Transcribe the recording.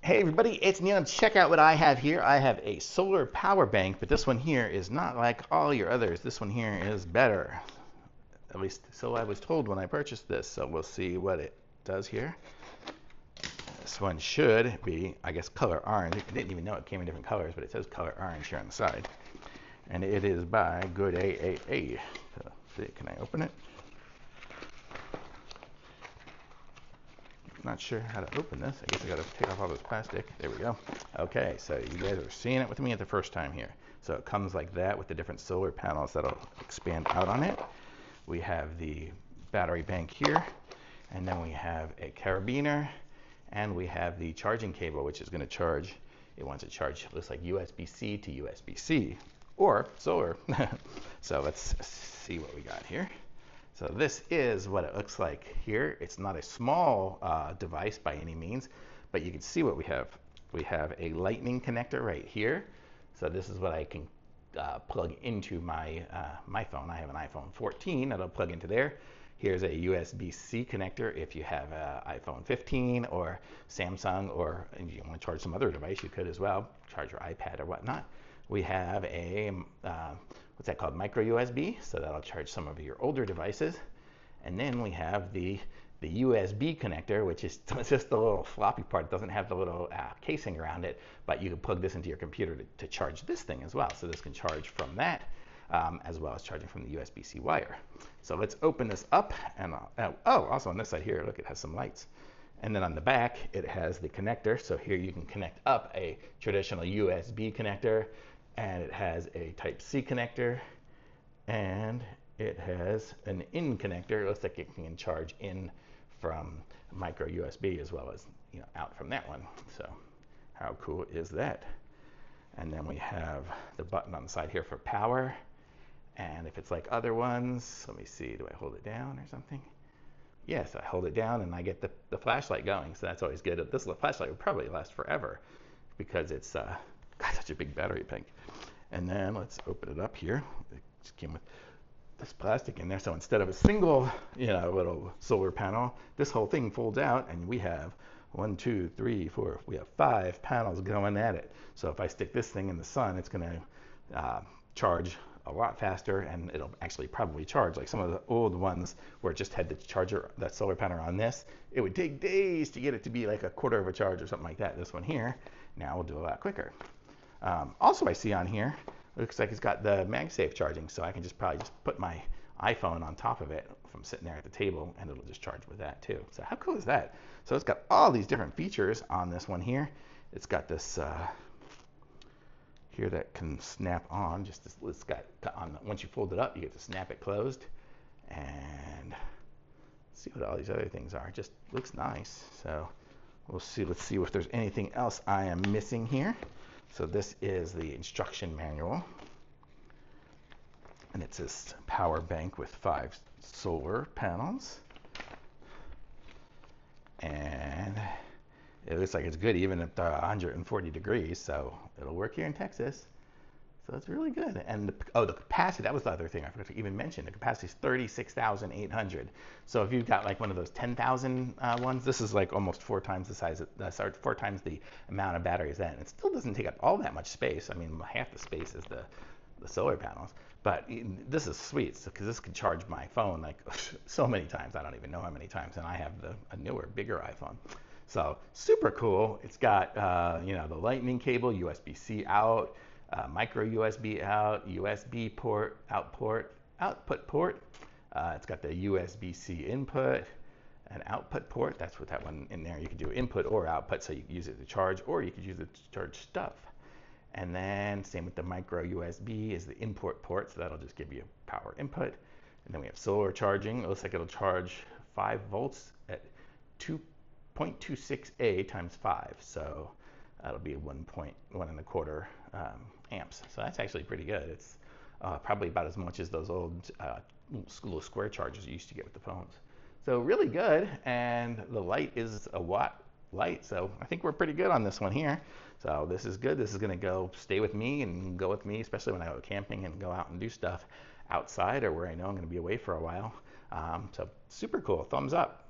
Hey everybody, it's Neil. Check out what I have here. I have a solar power bank, but this one here is not like all your others. This one here is better. At least so I was told when I purchased this. So we'll see what it does here. This one should be, I guess, color orange. I didn't even know it came in different colors, but it says color orange here on the side. And it is by GOODaaa. So, see, can I open it? Not sure how to open this. I guess I got to take off all this plastic. There we go. Okay, so you guys are seeing it with me at the first time here. So it comes like that with the different solar panels that'll expand out on it. We have the battery bank here, and then we have a carabiner, and we have the charging cable, which is going to charge. It wants to charge, looks like USB-C to USB-C or solar. So let's see what we got here. So this is what it looks like here. It's not a small device by any means, but you can see what we have. We have a lightning connector right here. So this is what I can plug into my phone. I have an iPhone 14 that'll plug into there. Here's a USB-C connector if you have an iPhone 15 or Samsung, or if you want to charge some other device, you could as well, charge your iPad or whatnot. We have a what's that called, micro USB, so that'll charge some of your older devices. And then we have the USB connector, which is just the little floppy part. It doesn't have the little casing around it, but you can plug this into your computer to charge this thing as well. So this can charge from that as well as charging from the USB-C wire. So let's open this up, and also on this side here, look, it has some lights. And then on the back, it has the connector. So here you can connect up a traditional USB connector, and it has a Type-C connector, and it has an in connector. It looks like it can charge in from micro USB as well as out from that one. So how cool is that? And then we have the button on the side here for power. And if it's like other ones, let me see, do I hold it down or something? Yes, I hold it down and I get the flashlight going, so that's always good. This flashlight would probably last forever because it's got such a big battery pack. And then let's open it up here. It just came with this plastic in there, so instead of a single little solar panel, this whole thing folds out, and we have 1, 2, 3, 4. We have 5 panels going at it. So if I stick this thing in the sun, it's going to charge a lot faster, and it'll actually probably charge like some of the old ones where it just had the charger, that solar panel on this. It would take days to get it to be like a quarter of a charge or something like that. This one here now will do a lot quicker. Also, I see on here, it looks like it's got the MagSafe charging, so I can probably just put my iPhone on top of it from sitting there at the table, and it'll just charge with that too. So how cool is that? So it's got all these different features on this one here. It's got this here that can snap on. It's got once you fold it up, you get to snap it closed. And see what all these other things are. Just looks nice. So we'll see. Let's see if there's anything else I am missing here. So this is the instruction manual, and it's this power bank with 5 solar panels, and it looks like it's good even at 140 degrees, so it'll work here in Texas. So it's really good. And the capacity, that was the other thing I forgot to even mention. The capacity is 36,800. So if you've got like one of those 10,000 ones, this is like almost 4 times the size, 4 times the amount of batteries that. And it still doesn't take up all that much space. I mean, half the space is the solar panels. But this is sweet, because this can charge my phone like so many times. I don't even know how many times. And I have a newer, bigger iPhone. So super cool. It's got the lightning cable, USB-C out, micro USB out, USB port, output port. It's got the USB-C input and output port. That's what that one in there. You can do input or output, so you can use it to charge, or you could use it to charge stuff. And then same with the micro USB is the import port, so that'll just give you power input. And then we have solar charging. It looks like it'll charge 5 volts at 2.26 A times 5. So that'll be 1.125 amps. So that's actually pretty good. It's probably about as much as those old little square chargers you used to get with the phones. So really good. And the light is a watt light. So I think we're pretty good on this one here. So this is good. This is going to stay with me and go with me, especially when I go camping and go out and do stuff outside or where I know I'm going to be away for a while. So super cool. Thumbs up.